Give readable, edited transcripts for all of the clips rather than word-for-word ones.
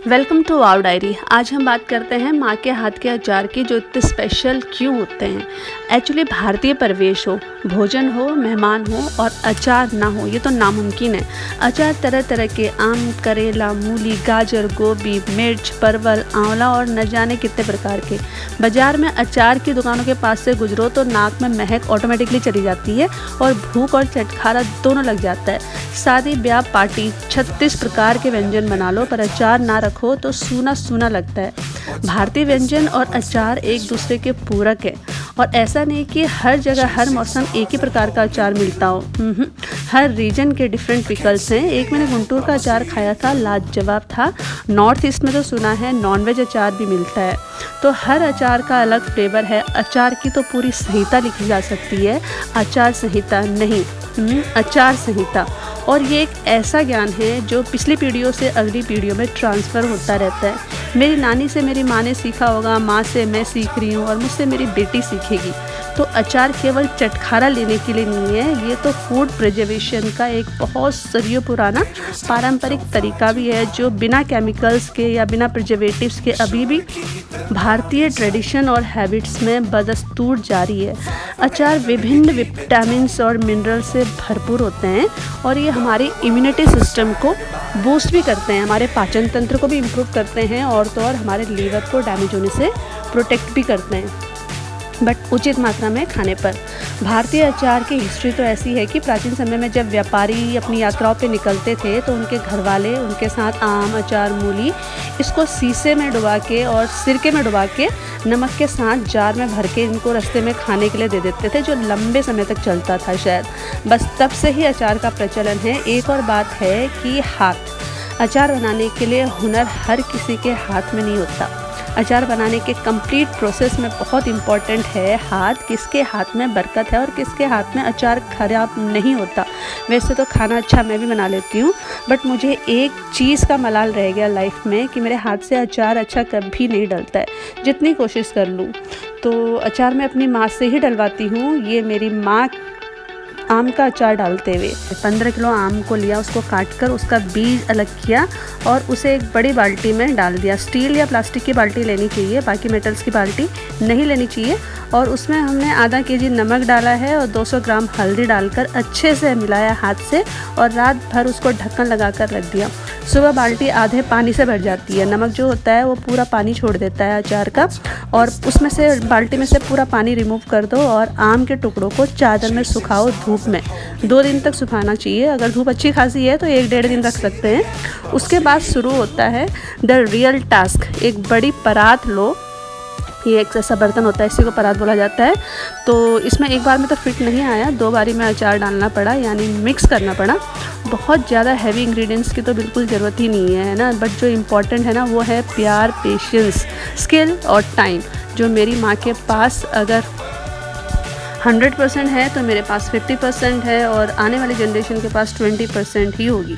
Welcome to our diary. आज हम बात करते हैं माँ के हाथ के अचार की, जो इतने स्पेशल क्यों होते हैं। एक्चुअली भारतीय परिवेश हो, भोजन हो, मेहमान हो और अचार ना हो, ये तो नामुमकिन है। अचार तरह तरह के आम, करेला, मूली, गाजर, गोभी, मिर्च, परवल, आंवला और न जाने कितने प्रकार के। बाज़ार में अचार की दुकानों के पास से गुजरो तो नाक में महक ऑटोमेटिकली चली जाती है और भूख और चटखारा दोनों लग जाता है। शादी, ब्याह, पार्टी 36 प्रकार के व्यंजन बना लो, पर अचार ना रखो तो सूना सूना लगता है। भारतीय व्यंजन और अचार एक दूसरे के पूरक है, और ऐसा नहीं कि हर जगह हर मौसम एक ही प्रकार का अचार मिलता हो। हर रीजन के डिफरेंट पिकल्स हैं। एक मैंने गुंटूर का अचार खाया था, लाजवाब था। नॉर्थ ईस्ट में तो सुना है नॉनवेज अचार भी मिलता है। तो हर अचार का अलग फ्लेवर है। अचार की तो पूरी संहिता लिखी जा सकती है, अचार संहिता नहीं, अचार संहिता। और ये एक ऐसा ज्ञान है जो पिछली पीढ़ियों से अगली पीढ़ियों में ट्रांसफ़र होता रहता है। मेरी नानी से मेरी माँ ने सीखा होगा, माँ से मैं सीख रही हूँ और मुझसे मेरी बेटी सीखेगी। तो अचार केवल चटखारा लेने के लिए नहीं है, ये तो फूड प्रिजर्वेशन का एक बहुत सदियों पुराना पारंपरिक तरीका भी है, जो बिना केमिकल्स के या बिना प्रिजर्वेटिव्स के अभी भी भारतीय ट्रेडिशन और हैबिट्स में बदस्तूर जारी है। अचार विभिन्न विटामिन्स और मिनरल से भरपूर होते हैं, और ये हमारी इम्यूनिटी सिस्टम को बूस्ट भी करते हैं, हमारे पाचन तंत्र को भी इम्प्रूव करते हैं, और तो और हमारे लीवर को डैमेज होने से प्रोटेक्ट भी करते हैं, बट उचित मात्रा में खाने पर। भारतीय अचार की हिस्ट्री तो ऐसी है कि प्राचीन समय में जब व्यापारी अपनी यात्राओं पे निकलते थे तो उनके घर वाले उनके साथ आम, अचार, मूली, इसको शीशे में डुबा के और सिरके में डुबा के नमक के साथ जार में भर के इनको रास्ते में खाने के लिए दे देते थे, जो लंबे समय तक चलता था शायद। बस तब से ही अचार का प्रचलन है। एक और बात है कि हाथ, अचार बनाने के लिए हुनर हर किसी के हाथ में नहीं होता। अचार बनाने के कंप्लीट प्रोसेस में बहुत इम्पॉर्टेंट है हाथ, किसके हाथ में बरकत है और किसके हाथ में अचार खराब नहीं होता। वैसे तो खाना अच्छा मैं भी बना लेती हूँ, बट मुझे एक चीज़ का मलाल रह गया लाइफ में कि मेरे हाथ से अचार अच्छा कभी नहीं डलता है, जितनी कोशिश कर लूँ। तो अचार मैं अपनी माँ से ही डलवाती हूँ। ये मेरी माँ आम का अचार डालते हुए 15 किलो आम को लिया, उसको काट कर उसका बीज अलग किया और उसे एक बड़ी बाल्टी में डाल दिया। स्टील या प्लास्टिक की बाल्टी लेनी चाहिए, बाकी मेटल्स की बाल्टी नहीं लेनी चाहिए। और उसमें हमने आधा केजी नमक डाला है और 200 ग्राम हल्दी डालकर अच्छे से मिलाया हाथ से, और रात भर उसको ढक्कन लगा कर रख दिया। सुबह बाल्टी आधे पानी से भर जाती है। नमक जो होता है वो पूरा पानी छोड़ देता है अचार का, और उसमें से बाल्टी में से पूरा पानी रिमूव कर दो और आम के टुकड़ों को चादर में सुखाओ धूप में। 2 दिन तक सुखाना चाहिए। अगर धूप अच्छी खासी है तो 1-1.5 दिन रख सकते हैं। उसके बाद शुरू होता है द रियल टास्क। एक बड़ी परात लो, ये एक ऐसा बर्तन होता है, इसी को परात बोला जाता है। तो इसमें एक बार में तो फिट नहीं आया, 2 बारी में अचार डालना पड़ा, यानी मिक्स करना पड़ा। बहुत ज़्यादा हैवी इंग्रेडिएंट्स की तो बिल्कुल ज़रूरत ही नहीं है ना, बट जो इम्पॉर्टेंट है ना वो है प्यार, पेशेंस, स्किल और टाइम, जो मेरी माँ के पास अगर 100% है तो मेरे पास 50% है, और आने वाली जनरेशन के पास 20% ही होगी।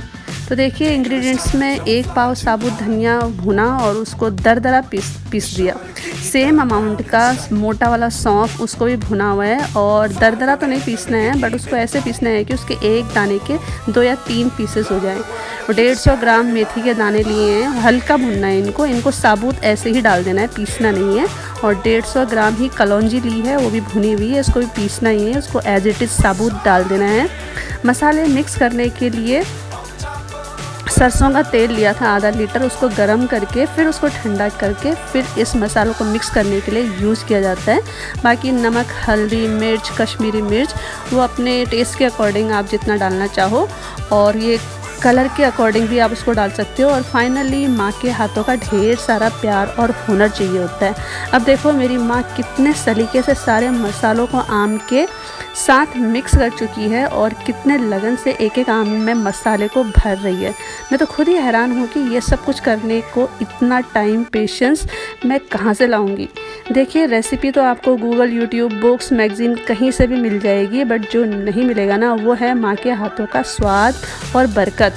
तो देखिए इंग्रेडिएंट्स में 1 पाव साबुत धनिया भुना और उसको दरदरा पीस दिया। सेम अमाउंट का मोटा वाला सौंफ, उसको भी भुना हुआ है, और दरदरा तो नहीं पीसना है, बट उसको ऐसे पीसना है कि उसके एक दाने के 2 या 3 पीसेस हो जाएं। 150 ग्राम मेथी के दाने लिए हैं, हल्का भुनना है इनको साबुत ऐसे ही डाल देना है, पीसना नहीं है। और 150 ग्राम ही कलौंजी ली है, वो भी भुनी हुई है, इसको भी पीसना ही है, उसको एज इट इज़ साबुत डाल देना है। मसाले मिक्स करने के लिए सरसों का तेल लिया था आधा लीटर, उसको गरम करके फिर उसको ठंडा करके फिर इस मसालों को मिक्स करने के लिए यूज़ किया जाता है। बाकी नमक, हल्दी, मिर्च, कश्मीरी मिर्च वो अपने टेस्ट के अकॉर्डिंग आप जितना डालना चाहो, और ये कलर के अकॉर्डिंग भी आप उसको डाल सकते हो। और फाइनली माँ के हाथों का ढेर सारा प्यार और हुनर चाहिए होता है। अब देखो मेरी माँ कितने सलीके से सारे मसालों को आम के साथ मिक्स कर चुकी है, और कितने लगन से एक एक आम में मसाले को भर रही है। मैं तो खुद ही हैरान हूँ कि ये सब कुछ करने को इतना टाइम, पेशेंस मैं कहाँ से लाऊंगी। देखिए रेसिपी तो आपको गूगल, यूट्यूब, बुक्स, मैगज़ीन कहीं से भी मिल जाएगी, बट जो नहीं मिलेगा ना वो है माँ के हाथों का स्वाद और बरकत।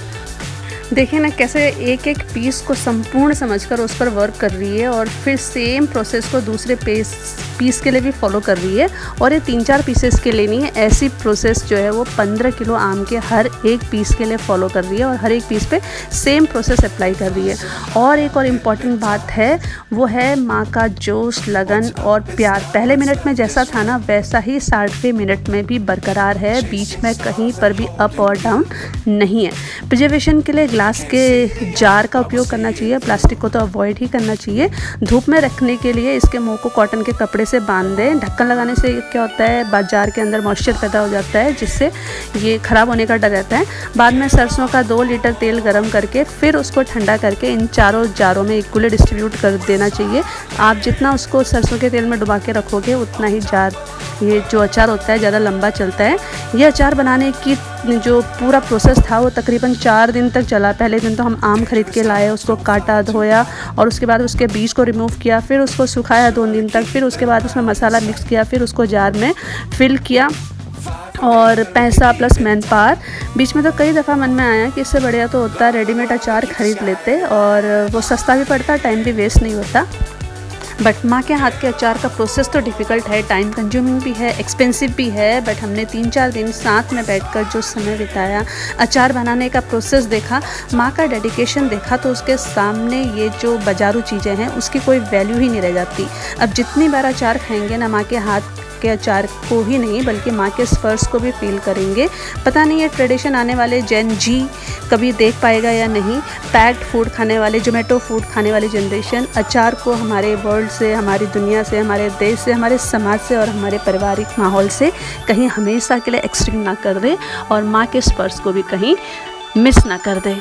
देखिए ना कैसे एक एक पीस को संपूर्ण समझकर उस पर वर्क कर रही है और फिर सेम प्रोसेस को दूसरे पीस के लिए भी फॉलो कर रही है। और ये 3-4 पीसेस के लिए नहीं है, ऐसी प्रोसेस जो है वो 15 किलो आम के हर एक पीस के लिए फॉलो कर रही है और हर एक पीस पे सेम प्रोसेस अप्लाई कर रही है। और एक और इम्पॉर्टेंट बात है, वो है माँ का जोश, लगन और प्यार पहले मिनट में जैसा था ना वैसा ही 60वें मिनट में भी बरकरार है, बीच में कहीं पर भी अप और डाउन नहीं है। प्रिजर्वेशन के लिए ग्लास के जार का उपयोग करना चाहिए, प्लास्टिक को तो अवॉइड ही करना चाहिए। धूप में रखने के लिए इसके मुंह को कॉटन के कपड़े से बांध दें। ढक्कन लगाने से क्या होता है, जार के अंदर मॉइस्चर पैदा हो जाता है जिससे ये ख़राब होने का डर रहता है। बाद में सरसों का 2 लीटर तेल गर्म करके फिर उसको ठंडा करके इन चारों जारों में इक्वली डिस्ट्रीब्यूट कर देना चाहिए। आप जितना उसको सरसों के तेल में डुबा के रखोगे उतना ही जार, ये जो अचार होता है, ज़्यादा लंबा चलता है। ये अचार बनाने की जो पूरा प्रोसेस था वो तकरीबन 4 दिन तक चला। पहले दिन तो हम आम खरीद के लाए, उसको काटा, धोया और उसके बाद उसके बीज को रिमूव किया, फिर उसको सुखाया 2 दिन तक, फिर उसके बाद उसमें मसाला मिक्स किया, फिर उसको जार में फिल किया। और पैसा प्लस मैन पावर। बीच में तो कई दफ़ा मन में आया कि इससे बढ़िया तो होता है रेडीमेड अचार ख़रीद लेते, और वो सस्ता भी पड़ता, टाइम भी वेस्ट नहीं होता। बट माँ के हाथ के अचार का प्रोसेस तो डिफ़िकल्ट है, टाइम कंज्यूमिंग भी है, एक्सपेंसिव भी है। बट हमने 3-4 दिन साथ में बैठकर जो समय बिताया, अचार बनाने का प्रोसेस देखा, माँ का डेडिकेशन देखा, तो उसके सामने ये जो बाजारू चीज़ें हैं उसकी कोई वैल्यू ही नहीं रह जाती। अब जितनी बार अचार खाएंगे ना, माँ के हाथ के अचार को ही नहीं बल्कि माँ के स्पर्श को भी फील करेंगे। पता नहीं ये ट्रेडिशन आने वाले जेन जी कभी देख पाएगा या नहीं। पैक्ड फूड खाने वाले, जोमेटो फूड खाने वाली जनरेशन अचार को हमारे वर्ल्ड से, हमारी दुनिया से, हमारे देश से, हमारे समाज से और हमारे पारिवारिक माहौल से कहीं हमेशा के लिए एक्सटिंक्ट ना कर दे और माँ के स्पर्श को भी कहीं मिस ना कर दे।